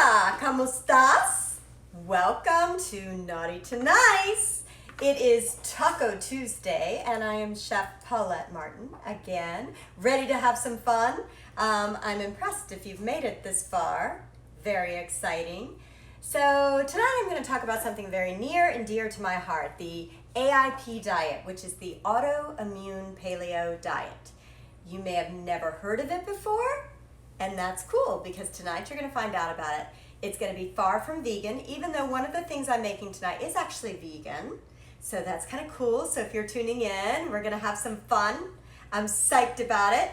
Hola, ¿cómo estás? Welcome to Naughty to Nice. It is Taco Tuesday, and I am Chef Paulette Martin again, ready to have some fun. I'm impressed if you've made it this far. Very exciting. So tonight I'm going to talk about something very near and dear to my heart, the AIP diet, which is the autoimmune paleo diet. You may have never heard of it before, and that's cool because tonight you're going to find out about it. It's going to be far from vegan, even though one of the things I'm making tonight is actually vegan. So that's kind of cool. So if you're tuning in, we're going to have some fun. I'm psyched about it.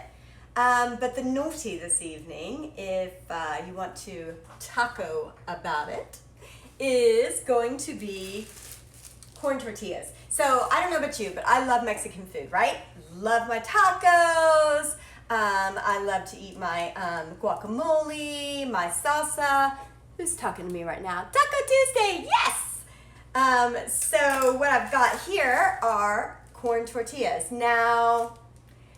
But the naughty this evening, if you want to taco about it, is going to be corn tortillas. So I don't know about you, but I love Mexican food, right? Love my tacos. I love to eat my guacamole, my salsa. Who's talking to me right now? Taco Tuesday, yes! So what I've got here are corn tortillas. Now,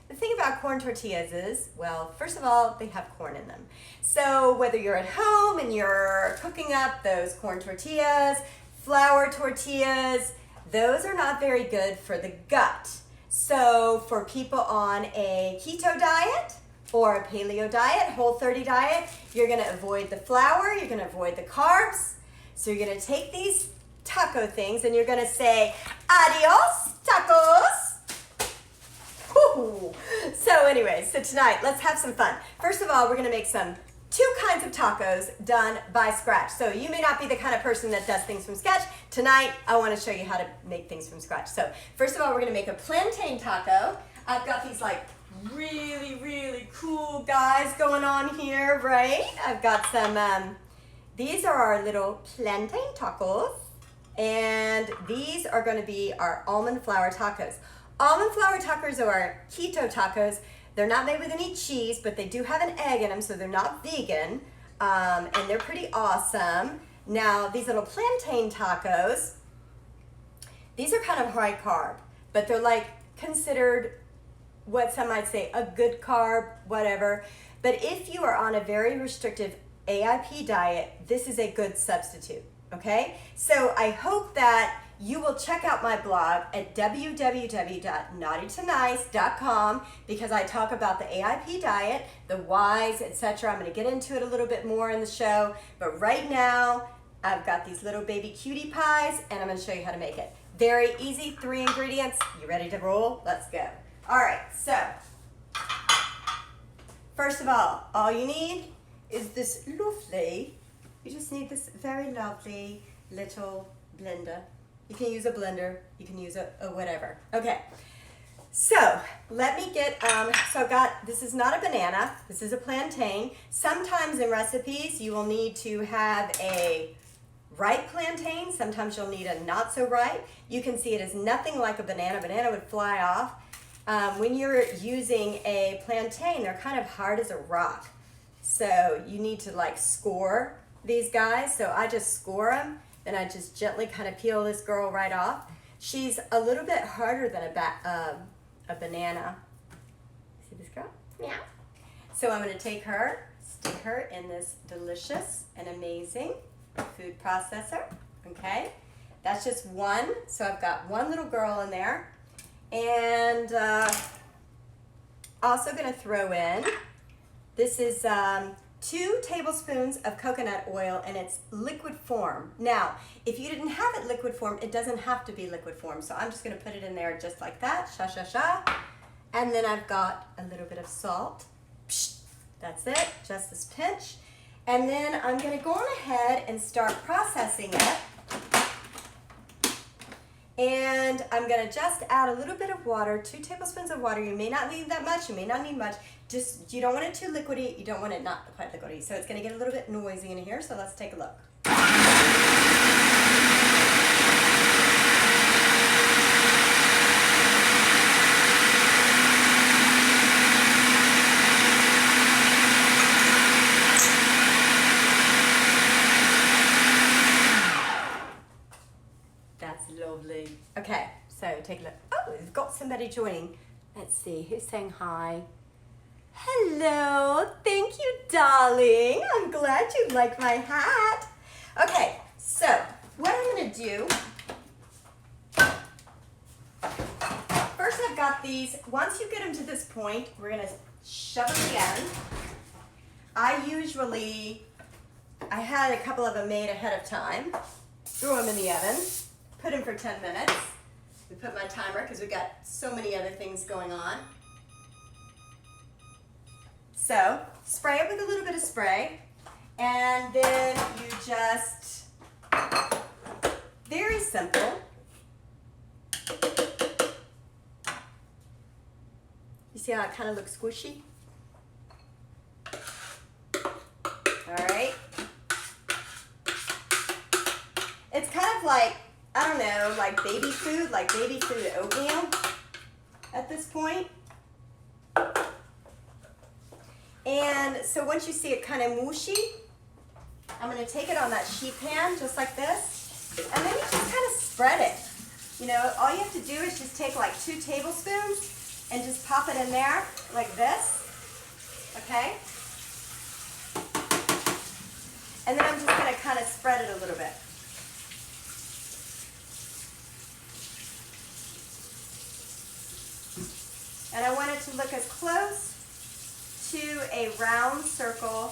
the thing about corn tortillas is, well, first of all, they have corn in them. So whether you're at home and you're cooking up those corn tortillas, flour tortillas, those are not very good for the gut. So for people on a keto diet or a paleo diet, Whole30 diet, you're going to avoid the flour, you're going to avoid the carbs. So you're going to take these taco things and you're going to say, adios, tacos. Woo. So anyway, so tonight, let's have some fun. First of all, we're going to make two kinds of tacos done by scratch. So you may not be the kind of person that does things from scratch. Tonight, I want to show you how to make things from scratch. So first of all, we're going to make a plantain taco. I've got these like really, really cool guys going on here, right? I've got some, these are our little plantain tacos. And these are going to be our almond flour tacos. Almond flour tacos are our keto tacos. They're not made with any cheese, but they do have an egg in them, so they're not vegan, and they're pretty awesome. Now, these little plantain tacos, these are kind of high carb, but they're like considered what some might say a good carb, whatever. But if you are on a very restrictive AIP diet, this is a good substitute, okay? So I hope that you will check out my blog at www.naughtytonice.com because I talk about the AIP diet, the whys, etc. I'm going to get into it a little bit more in the show, but right now I've got these little baby cutie pies and I'm going to show you how to make it. Very easy, 3 ingredients. You ready to roll? Let's go. All right, so first of all you need is this lovely, you just need this very lovely little blender. You can use a blender, you can use a whatever. Okay, so let me get, so I've got, this is not a banana, this is a plantain. Sometimes in recipes you will need to have a ripe plantain, sometimes you'll need a not so ripe. You can see it is nothing like a banana. Banana would fly off. When you're using a plantain, they're kind of hard as a rock. So you need to like score these guys. So I just score them. Then I just gently kind of peel this girl right off. She's a little bit harder than a banana. See this girl? Yeah. So I'm going to take her, stick her in this delicious and amazing food processor. Okay. That's just one. So I've got one little girl in there. And also going to throw in, this is 2 tablespoons of coconut oil in its liquid form. Now, if you didn't have it liquid form, it doesn't have to be liquid form. So I'm just going to put it in there just like that. Sha, sha, sha. And then I've got a little bit of salt. Psh, that's it, just this pinch. And then I'm going to go on ahead and start processing it. And I'm going to just add a little bit of water, 2 tablespoons of water. You may not need that much, you may not need much. Just, you don't want it too liquidy, you don't want it not quite liquidy. So it's going to get a little bit noisy in here, so let's take a look. That's lovely. Okay, so take a look. Oh, we've got somebody joining. Let's see, who's saying hi? Hello, thank you, darling. I'm glad you like my hat. Okay, so what I'm gonna do, first I've got these, once you get them to this point, we're gonna shove them in. I had a couple of them made ahead of time, threw them in the oven, put them for 10 minutes. We put my timer because we've got so many other things going on. So, spray it with a little bit of spray, and then you just, very simple. You see how it kind of looks squishy? All right. It's kind of like, I don't know, like baby food oatmeal at this point. And so once you see it kind of mushy, I'm going to take it on that sheet pan just like this, and then you just kind of spread it. You know, all you have to do is just take like 2 tablespoons and just pop it in there like this, okay? And then I'm just going to kind of spread it a little bit. And I want it to look as close to a round circle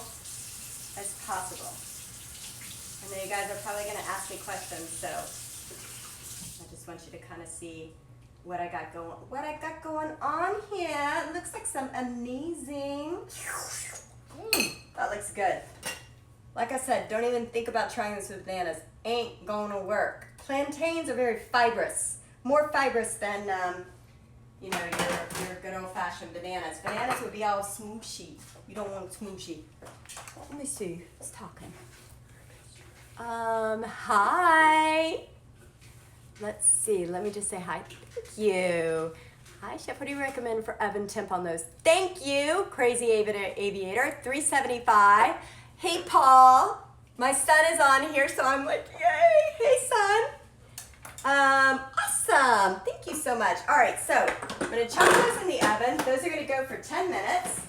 as possible. And then you guys are probably going to ask me questions, so I just want you to kind of see what I got going on here. It looks like some amazing. That looks good. Like I said, don't even think about trying this with bananas. Ain't gonna work. Plantains are very fibrous, more fibrous than you know, your good old-fashioned bananas. Bananas would be all smooshy. You don't want smooshy. Let me see. Who's talking? Hi. Let's see. Let me just say hi. Thank you. Hi, Chef. What do you recommend for oven temp on those? Thank you, Crazy Aviator. 375. Hey, Paul. My son is on here, so I'm like, yay. Hey, son. Awesome. Thank you so much. All right, so I'm going to chuck those in the oven. Those are going to go for 10 minutes.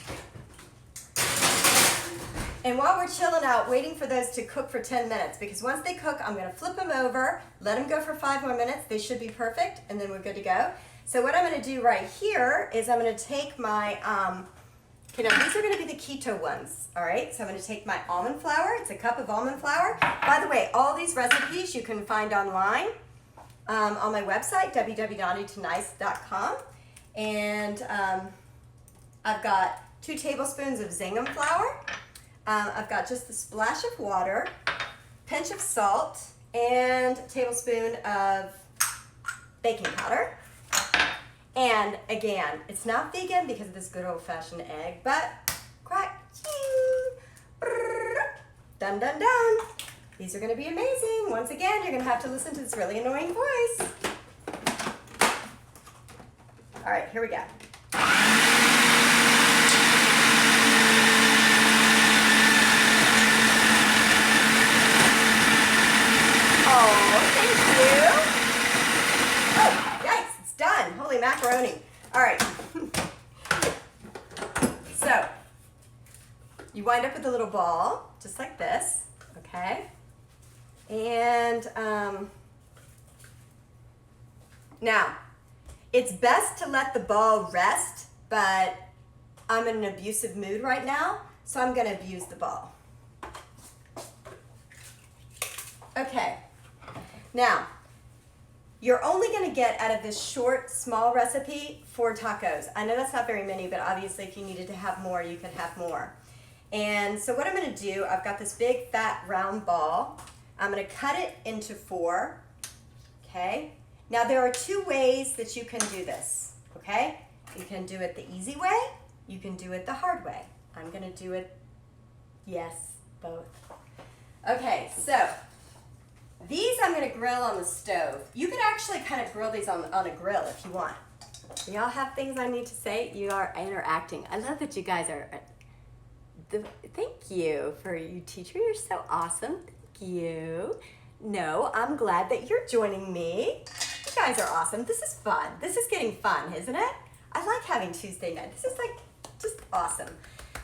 And while we're chilling out, waiting for those to cook for 10 minutes, because once they cook, I'm going to flip them over, let them go for 5 more minutes. They should be perfect, and then we're good to go. So what I'm going to do right here is I'm going to take my, okay, now these are going to be the keto ones, all right? So I'm going to take my almond flour. It's a cup of almond flour. By the way, all these recipes you can find online. On my website, ewwwww.com, and I've got 2 tablespoons of gingham flour. I've got just a splash of water, pinch of salt, and a tablespoon of baking powder. And again, it's not vegan because of this good old-fashioned egg, but crack, dun dun dun. These are going to be amazing. Once again, you're going to have to listen to this really annoying voice. All right, here we go. Oh, thank you. Oh, yikes, it's done. Holy macaroni. All right. So, you wind up with a little ball, just like this, okay? And now, it's best to let the ball rest, but I'm in an abusive mood right now, so I'm going to abuse the ball. Okay, now, you're only going to get out of this short, small recipe 4 tacos. I know that's not very many, but obviously if you needed to have more, you can have more. And so what I'm going to do, I've got this big, fat, round ball. I'm going to cut it into 4, okay? Now there are 2 ways that you can do this, okay? You can do it the easy way, you can do it the hard way. I'm going to do it, yes, both. Okay, so these I'm going to grill on the stove. You could actually kind of grill these on a grill if you want. Y'all have things I need to say? You are interacting. I love that you guys are, thank you for you, teacher. You're so awesome. Thank you. No, I'm glad that you're joining me. You guys are awesome. This is fun. This is getting fun, isn't it? I like having Tuesday night. This is like Just awesome.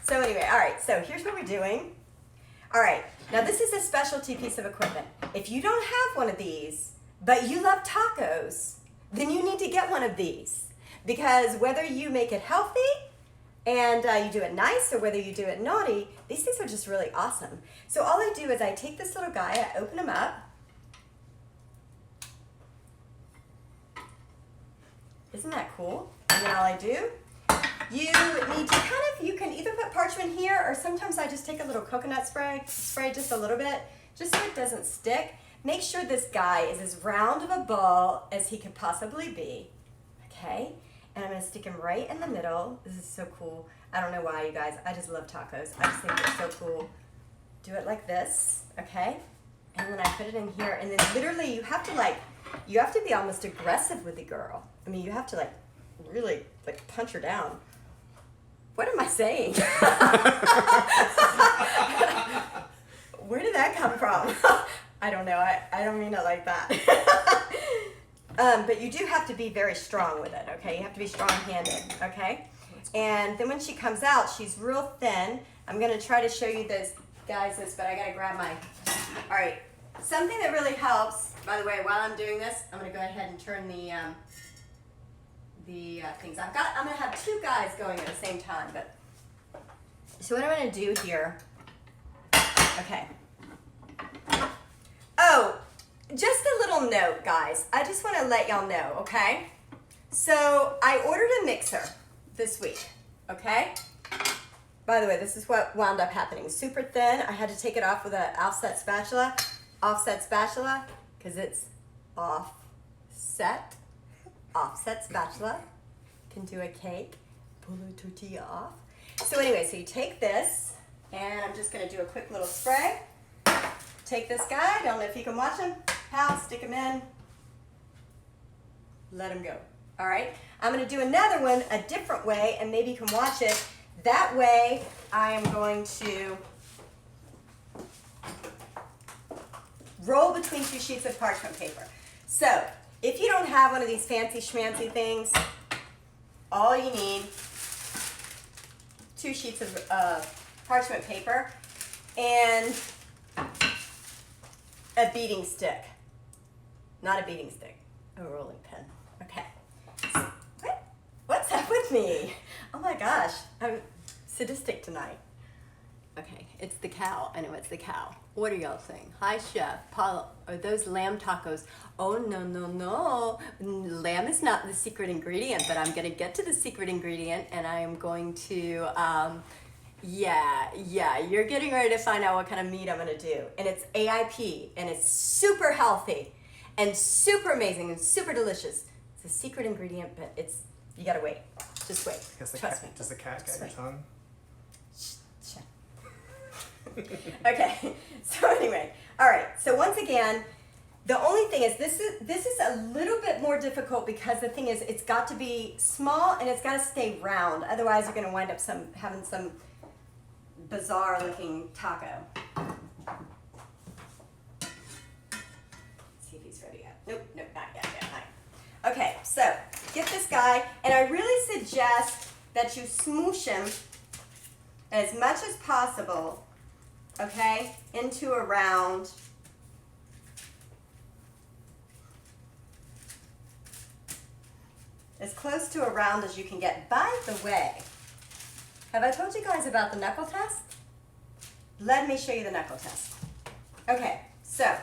So anyway, all right, so here's what we're doing. All right, now this is a specialty piece of equipment. If you don't have one of these, but you love tacos, then you need to get one of these. Because whether you make it healthy and you do it nice, or whether you do it naughty, these things are just really awesome. So all I do is I take this little guy, I open him up. Isn't that cool? And then all I do, you need to you can either put parchment here, or sometimes I just take a little coconut spray just a little bit, just so it doesn't stick. Make sure this guy is as round of a ball as he could possibly be, okay? And I'm gonna stick him right in the middle. This is so cool. I don't know why, you guys, I just love tacos. I just think they're so cool. Do it like this, okay? And then I put it in here, and then literally you have to be almost aggressive with the girl. I mean, you have to really punch her down. What am I saying? Where did that come from? I don't know. I don't mean it like that. But you do have to be very strong with it, okay? You have to be strong-handed, okay? And then when she comes out, she's real thin. I'm going to try to show you this, guys, but I got to grab my... All right. Something that really helps, by the way, while I'm doing this, I'm going to go ahead and turn the things. I'm going to have two guys going at the same time, but... So what I'm going to do here... Okay. Oh, just a little note, guys. I just want to let y'all know, okay? So I ordered a mixer this week, okay? By the way, this is what wound up happening. Super thin. I had to take it off with an offset spatula, because it's offset spatula. Can do a cake, pull a tortilla off. So anyway, so you take this, and I'm just going to do a quick little spray. Take this guy, don't know if you can watch him. Pow, stick him in. Let him go. All right, I'm going to do another one a different way, and maybe you can watch it. That way, I am going to roll between two sheets of parchment paper. So, if you don't have one of these fancy schmancy things, all you need, 2 sheets of parchment paper and a beating stick. Not a beating stick, a rolling pin. Okay. So, what's up with me? Oh my gosh, I'm sadistic tonight. Okay, it's the cow. I know it's the cow. What are y'all saying? Hi, Chef. Paula, are those lamb tacos? Oh, no, no, no. Lamb is not the secret ingredient, but I'm going to get to the secret ingredient, and I am going to, yeah, you're getting ready to find out what kind of meat I'm going to do. And it's AIP, and it's super healthy, and super amazing, and super delicious. It's a secret ingredient, but you got to wait. Just wait. Trust me. Does the cat get your tongue? Shut. Okay, so anyway, all right, so once again, the only thing is this is a little bit more difficult, because the thing is it's got to be small and it's got to stay round, otherwise you're going to wind up having some bizarre looking taco. Let's see if he's ready yet. Nope, not yet. Okay, so get this guy, and I really suggest that you smoosh him as much as possible, okay, into a round. As close to a round as you can get. By the way, have I told you guys about the knuckle test? Let me show you the knuckle test. Okay, so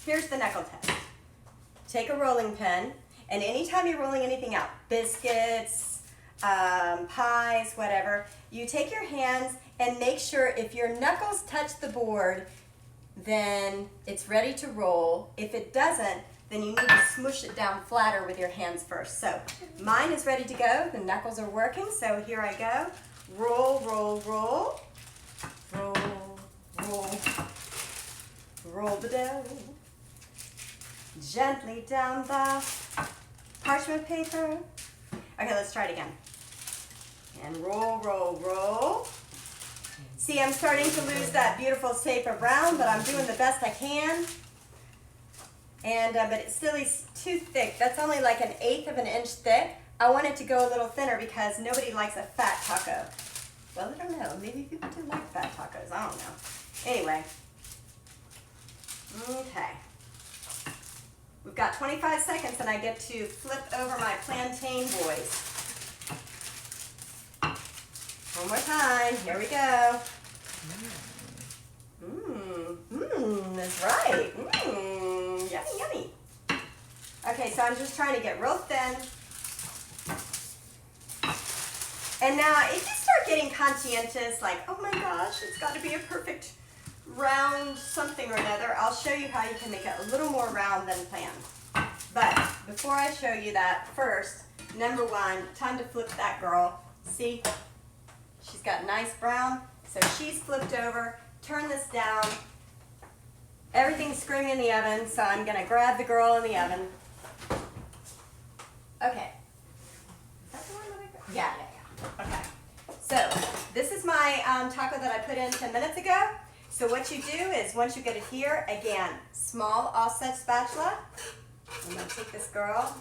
here's the knuckle test. Take a rolling pin, and anytime you're rolling anything out, biscuits, pies, whatever, you take your hands and make sure if your knuckles touch the board, then it's ready to roll. If it doesn't, then you need to smoosh it down flatter with your hands first. So mine is ready to go. The knuckles are working, so here I go. Roll, roll, roll. Roll, roll. Roll the dough. Gently down the parchment paper. Okay, let's try it again. And roll, roll, roll. See, I'm starting to lose that beautiful shape around, but I'm doing the best I can. And but it still is too thick. That's only like 1/8 of an inch thick. I want it to go a little thinner because nobody likes a fat taco. Well, I don't know. Maybe people do like fat tacos. I don't know. Anyway. Okay. We've got 25 seconds and I get to flip over my plantain boys. One more time. Here we go. That's right. Yummy, yummy. Okay, so I'm just trying to get real thin. And now if you start getting conscientious, like, oh my gosh, it's got to be a perfect round something or another, I'll show you how you can make it a little more round than planned. But before I show you that, first, number one, time to flip that girl. See? She's got nice brown, so she's flipped over. Turn this down. Everything's screaming in the oven, so I'm going to grab the girl in the oven. Okay. Is that the one that I got? Yeah. Okay. So this is my taco that I put in 10 minutes ago. So what you do is once you get it here, again, small offset spatula. I'm going to take this girl.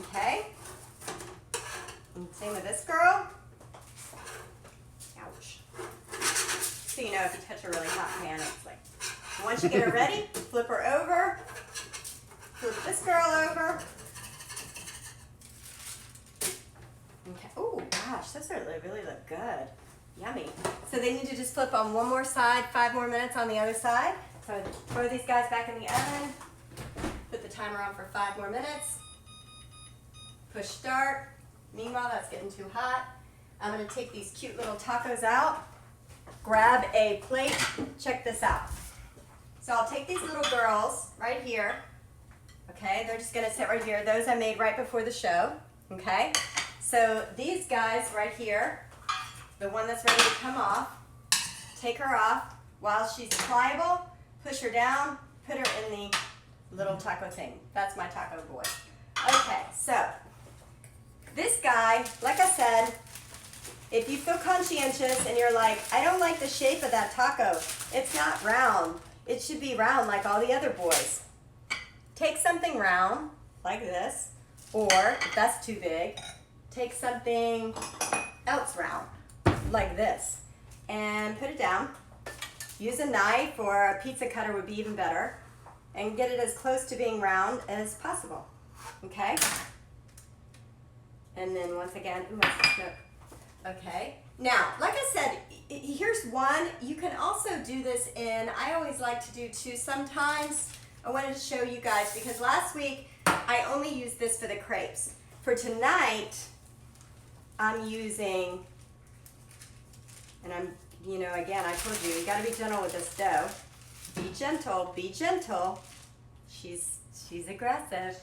Okay. And same with this girl. Ouch. So you know if you touch a really hot pan, it's like, once you get her ready, flip her over. Flip this girl over. Okay. Oh gosh, those really look good. Yummy. So they need to just flip on one more side, 5 more minutes on the other side. So throw these guys back in the oven. Put the timer on for 5 more minutes. Push start. Meanwhile, that's getting too hot. I'm going to take these cute little tacos out. Grab a plate. Check this out. So I'll take these little girls right here. Okay, they're just going to sit right here. Those I made right before the show. Okay, so these guys right here, the one that's ready to come off, take her off while she's pliable, push her down, put her in the little taco thing. That's my taco boy. Okay, so this guy, like I said, if you feel conscientious and you're like, I don't like the shape of that taco, it's not round. It should be round like all the other boys. Take something round, like this, or if that's too big, take something else round, like this, and put it down. Use a knife or a pizza cutter would be even better, and get it as close to being round as possible, okay? And then once again, ooh, I smoke. Okay. Now, like I said, here's one. You can also do this in, I always like to do two sometimes. I wanted to show you guys because last week I only used this for the crepes. For tonight, I'm using, and I'm, you know, again, I told you, you gotta be gentle with this dough. Be gentle, be gentle. She's aggressive.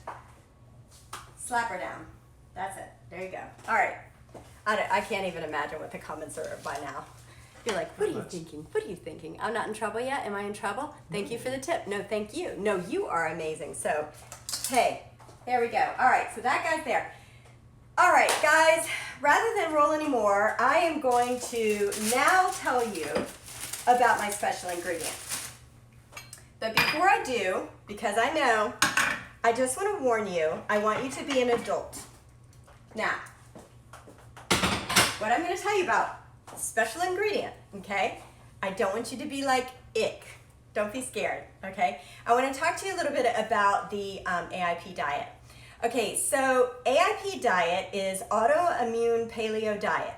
Slap her down. That's it. There you go. All right. I can't even imagine what the comments are by now. You're like, what are you thinking? What are you thinking? I'm not in trouble yet? Am I in trouble? Thank you for the tip. No, thank you. No, you are amazing. So, hey, there we go. All right, so that guy's there. All right, guys, rather than roll anymore, I am going to now tell you about my special ingredient. But before I do, because I know, I just want to warn you, I want you to be an adult. Now, what I'm going to tell you about, special ingredient, okay? I don't want you to be like, ick. Don't be scared, okay? I want to talk to you a little bit about the AIP diet. Okay, so AIP diet is autoimmune paleo diet.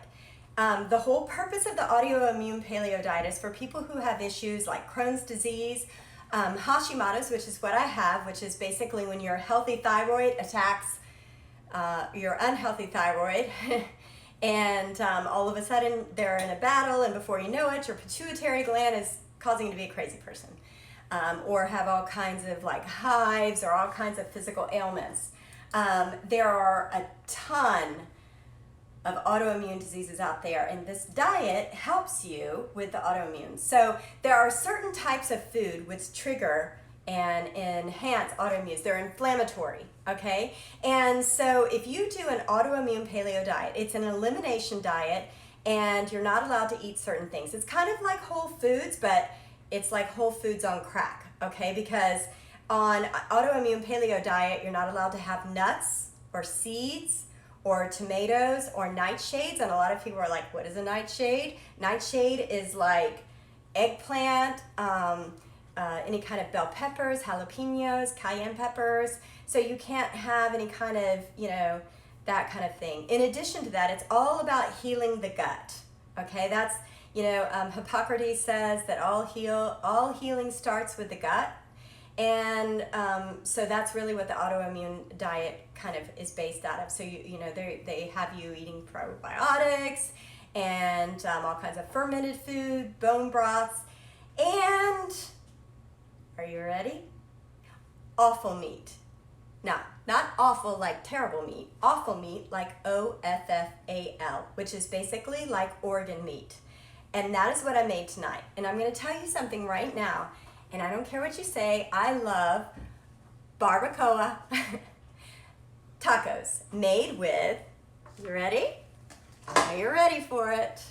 The whole purpose of the autoimmune paleo diet is for people who have issues like Crohn's disease, Hashimoto's, which is what I have, which is basically when your healthy thyroid attacks your unhealthy thyroid, and all of a sudden they're in a battle, and before you know it, your pituitary gland is causing you to be a crazy person, or have all kinds of like hives or all kinds of physical ailments. There are a ton of autoimmune diseases out there, and this diet helps you with the autoimmune. So there are certain types of food which trigger and enhance autoimmune. They're inflammatory, okay? And so if you do an autoimmune paleo diet, it's an elimination diet, and you're not allowed to eat certain things. It's kind of like Whole Foods, but it's like Whole Foods on crack, okay? Because On autoimmune paleo diet, you're not allowed to have nuts or seeds or tomatoes or nightshades. And a lot of people are like, what is a nightshade? Nightshade is like eggplant, any kind of bell peppers, jalapenos, cayenne peppers. So you can't have any kind of, that kind of thing. In addition to that, it's all about healing the gut. Okay, that's, Hippocrates says that all healing starts with the gut. And so that's really what the autoimmune diet kind of is based out of. So, they have you eating probiotics and all kinds of fermented food, bone broths, and, are you ready? Offal meat. Now, not awful like terrible meat, offal meat like O-F-F-A-L, which is basically like organ meat. And that is what I made tonight. And I'm going to tell you something right now, and I don't care what you say, I love barbacoa tacos made with, you ready? I know you're ready for it.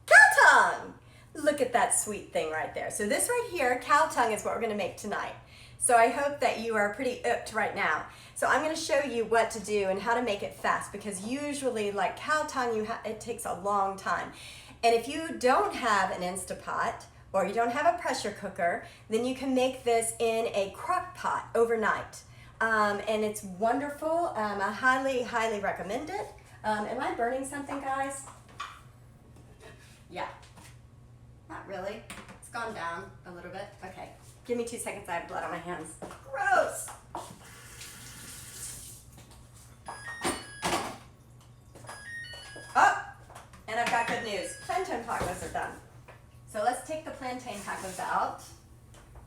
Cow tongue! Look at that sweet thing right there. So this right here, cow tongue, is what we're going to make tonight. So I hope that you are pretty hooked right now. So I'm going to show you what to do and how to make it fast, because usually like cow tongue, it takes a long time. And if you don't have an Instapot or you don't have a pressure cooker, then you can make this in a crock pot overnight. And it's wonderful. I highly, highly recommend it. Am I burning something, guys? Yeah. Not really. It's gone down a little bit. Okay. Give me 2 seconds. I have blood on my hands. Gross. Oh, and I've got good news. Plaintain tacos are done. So let's take the plantain tacos out.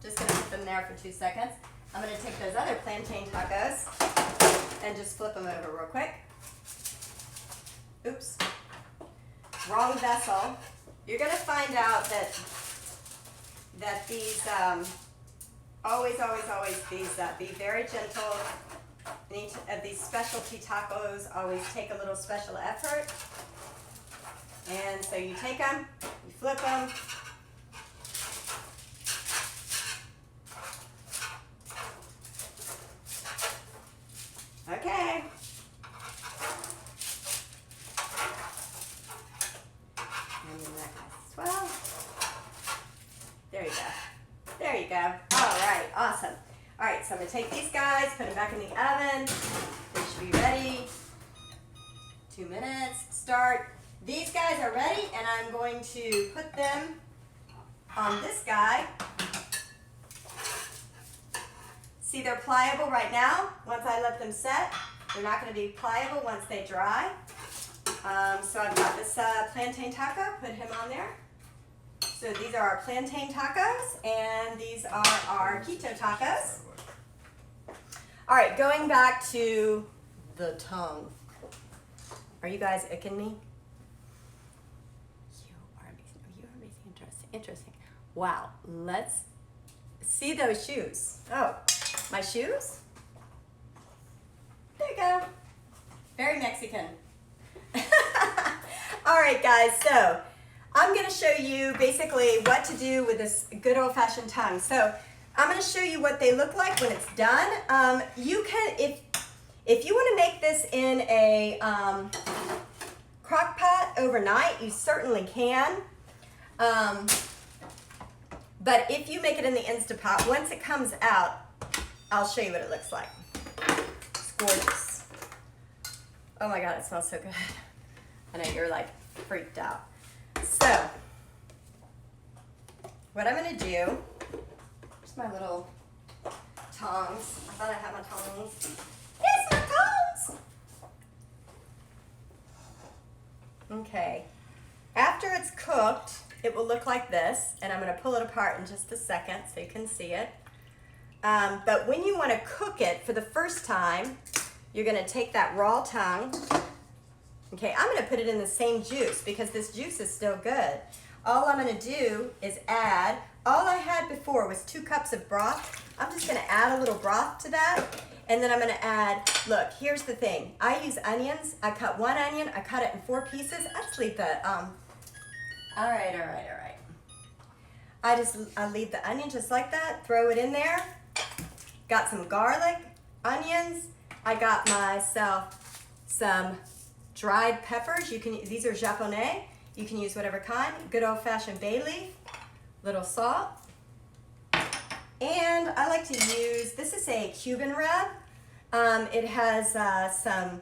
Just going to put them there for 2 seconds. I'm going to take those other plantain tacos and just flip them over real quick. Oops. Wrong vessel. You're going to find out that these, always be very gentle. And each of these specialty tacos always take a little special effort. And so you take them, you flip them. Okay. And then that as well. There you go. There you go. All right, awesome. All right, so I'm gonna take these guys, put them back in the oven. They should be ready. 2 minutes, start. These guys are ready, and I'm going to put them on this guy. See, they're pliable right now. Once I let them set, they're not gonna be pliable once they dry. So I've got this plantain taco, put him on there. So these are our plantain tacos, and these are our keto tacos. All right, going back to the tongue. Are you guys icking me? You are amazing, interesting. Wow, let's see those shoes. Oh, my shoes? There you go. Very Mexican. All right, guys, so I'm going to show you basically what to do with this good old-fashioned tongue. So I'm going to show you what they look like when it's done. You can, if you want to make this in a crock pot overnight, you certainly can. But if you make it in the Instapot, once it comes out, I'll show you what it looks like. It's gorgeous. Oh my God, it smells so good. I know you're like freaked out. So, what I'm going to do, just my little tongs. I thought I had my tongs. Yes, my tongs! Okay. After it's cooked, it will look like this, and I'm going to pull it apart in just a second so you can see it. But when you want to cook it for the first time, you're going to take that raw tongue. Okay, I'm going to put it in the same juice because this juice is still good. All I'm going to do is add, all I had before was 2 cups of broth. I'm just going to add a little broth to that. And then I'm going to add, look, here's the thing. I use onions. I cut 1 onion. I cut it in 4 pieces. Actually, all right. I leave the onion just like that, throw it in there. Got some garlic, onions. I got myself some dried peppers. These are japonais. You can use whatever kind. Good old-fashioned bay leaf, little salt. And I like to use, this is a Cuban rub. It has some,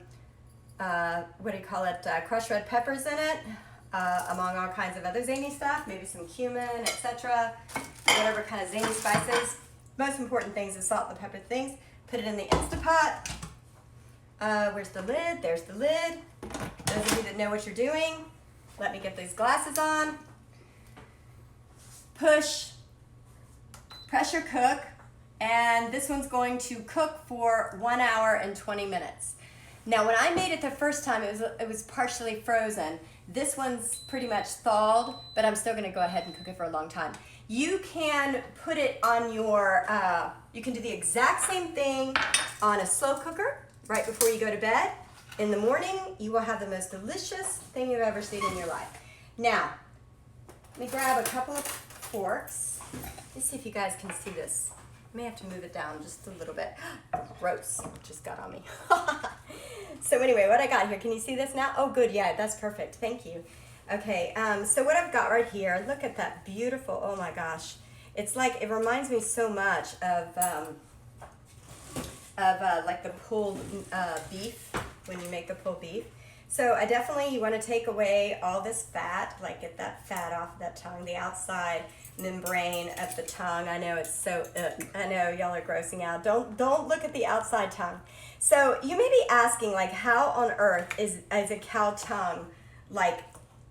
crushed red peppers in it, among all kinds of other zany stuff, maybe some cumin, etc. Whatever kind of zany spices. Most important things is salt and the pepper things. Put it in the Instapot. Where's the lid? There's the lid. Those of you that know what you're doing, let me get these glasses on. Push, pressure cook, and this one's going to cook for 1 hour and 20 minutes. Now, when I made it the first time, it was partially frozen. This one's pretty much thawed, but I'm still gonna go ahead and cook it for a long time. You can put it on your, you can do the exact same thing on a slow cooker right before you go to bed. In the morning, you will have the most delicious thing you've ever seen in your life. Now, let me grab a couple of forks. Let's see if you guys can see this. I may have to move it down just a little bit. Gross, just got on me. So anyway, what I got here, can you see this now? Oh good, yeah, that's perfect, thank you. Okay, so what I've got right here, look at that beautiful, oh my gosh. It's like, it reminds me so much of like the pulled beef, when you make the pulled beef. So I definitely, you want to take away all this fat, like get that fat off of that tongue, the outside membrane of the tongue. I know it's so, I know y'all are grossing out. Don't look at the outside tongue. So you may be asking, like, how on earth is a cow tongue like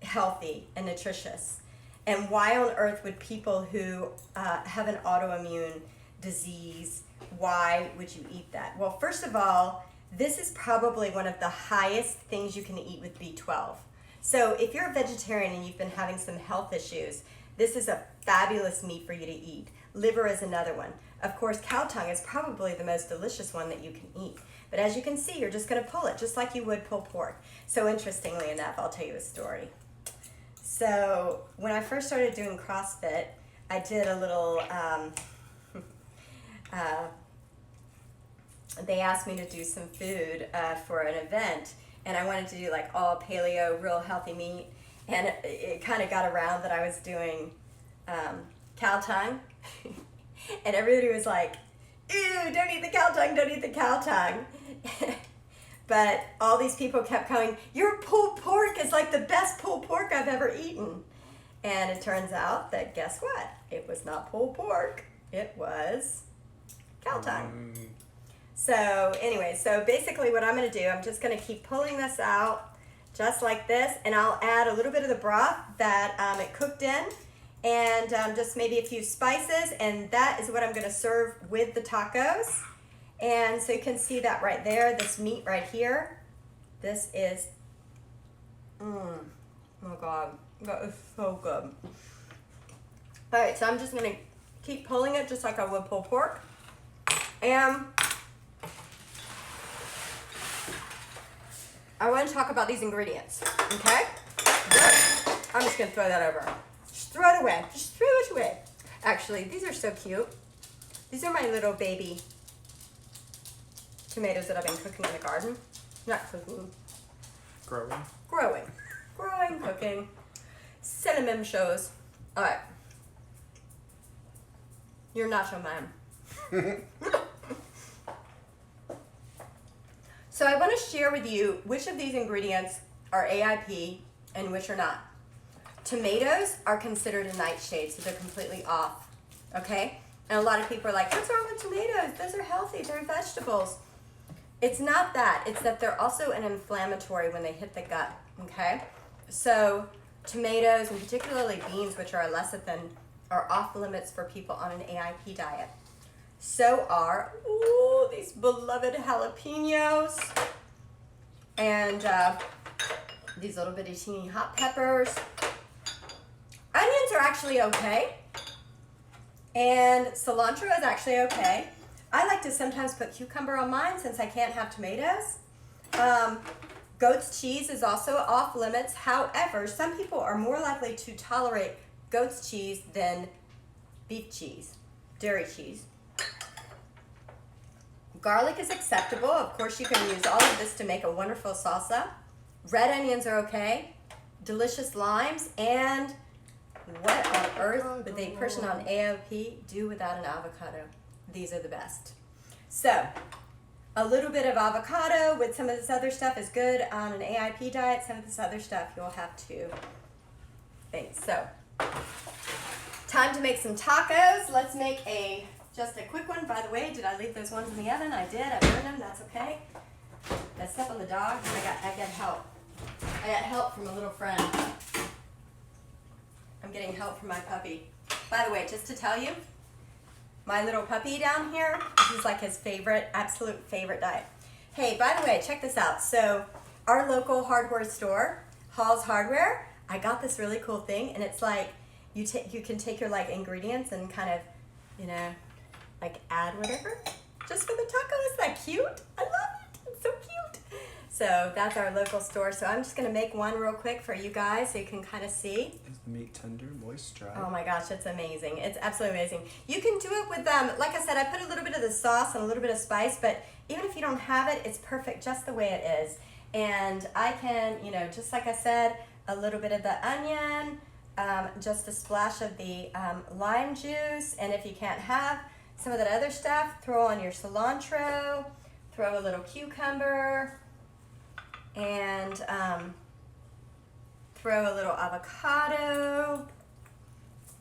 healthy and nutritious? And why on earth would people who have an autoimmune disease, why would you eat that? Well, first of all, this is probably one of the highest things you can eat with B12. So if you're a vegetarian and you've been having some health issues, this is a fabulous meat for you to eat. Liver is another one. Of course, cow tongue is probably the most delicious one that you can eat. But as you can see, you're just gonna pull it just like you would pull pork. So interestingly enough, I'll tell you a story. So when I first started doing CrossFit, I did a little, they asked me to do some food for an event, and I wanted to do like all paleo, real healthy meat, and it kind of got around that I was doing cow tongue, and everybody was like, ew, don't eat the cow tongue, don't eat the cow tongue. But all these people kept coming, your pulled pork is like the best pulled pork I've ever eaten. And it turns out that, guess what? It was not pulled pork, it was cow tongue. So anyway, so basically what I'm gonna do, I'm just gonna keep pulling this out just like this, and I'll add a little bit of the broth that it cooked in, and just maybe a few spices, and that is what I'm gonna serve with the tacos. And so you can see that right there, this meat right here. This is, oh God, that is so good. All right, so I'm just gonna keep pulling it just like I would pull pork. And I want to talk about these ingredients, okay? I'm just gonna throw that over. Just throw it away, just throw it away. Actually, these are so cute. These are my little baby tomatoes that I've been cooking in the garden. Not cooking. Growing. Growing. Growing, cooking. Cinnamon shows. All right. You're nacho man. So I want to share with you which of these ingredients are AIP and which are not. Tomatoes are considered a nightshade, so they're completely off, okay? And a lot of people are like, what's wrong with tomatoes? Those are healthy, they're vegetables. It's not that, it's that they're also an inflammatory when they hit the gut, okay? So tomatoes, and particularly beans, which are a lecithin, are off limits for people on an AIP diet. So are, ooh, these beloved jalapenos, and these little bitty teeny hot peppers. Onions are actually okay, and cilantro is actually okay. I like to sometimes put cucumber on mine since I can't have tomatoes. Goat's cheese is also off limits. However, some people are more likely to tolerate goat's cheese than beef cheese, dairy cheese. Garlic is acceptable. Of course, you can use all of this to make a wonderful salsa. Red onions are okay. Delicious limes. And what on earth would a person on AOP do without an avocado? These are the best. So, a little bit of avocado with some of this other stuff is good on an AIP diet. Some of this other stuff you'll have to think. So, time to make some tacos. Let's make just a quick one. By the way, did I leave those ones in the oven? I did. I burned them. That's okay. I step on the dog. I got help. I got help from a little friend. I'm getting help from my puppy. By the way, just to tell you, my little puppy down here, this is like his favorite, absolute favorite diet. Hey, by the way, check this out. So our local hardware store, Hall's Hardware, I got this really cool thing, and it's like you can take your like ingredients and kind of, you know, like add whatever just for the taco. Is that cute? I love it. It's so cute. So that's our local store. So I'm just gonna make one real quick for you guys so you can kind of see. Is the meat tender, moist, dry? Oh my gosh, it's amazing. It's absolutely amazing. You can do it with, like I said, I put a little bit of the sauce and a little bit of spice, but even if you don't have it, it's perfect just the way it is. And I can, you know, just like I said, a little bit of the onion, just a splash of the lime juice, and if you can't have some of that other stuff, throw on your cilantro, throw a little cucumber, and throw a little avocado.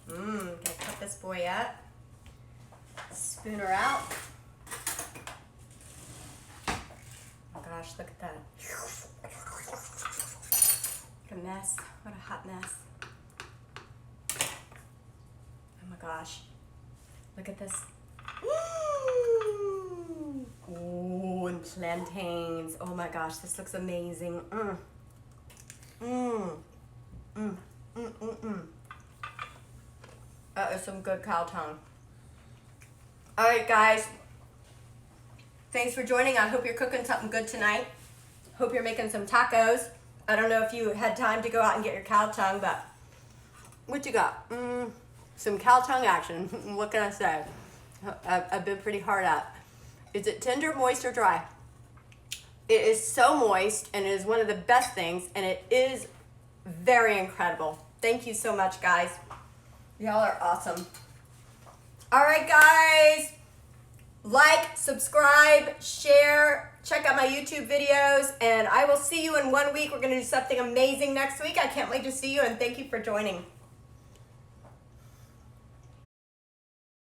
Gonna cut this boy up. Spoon her out. Oh gosh, look at that. What a mess. What a hot mess. Oh my gosh. Look at this. Ooh, and plantains. Oh my gosh, this looks amazing. That is some good cow tongue. All right, guys. Thanks for joining. I hope you're cooking something good tonight. Hope you're making some tacos. I don't know if you had time to go out and get your cow tongue, but what you got? Some cow tongue action. What can I say? I've been pretty hard at. Is it tender, moist, or dry? It is so moist, and it is one of the best things, and it is very incredible. Thank you so much, guys. Y'all are awesome. All right, guys. Like, subscribe, share, check out my YouTube videos, and I will see you in 1 week. We're going to do something amazing next week. I can't wait to see you, and thank you for joining.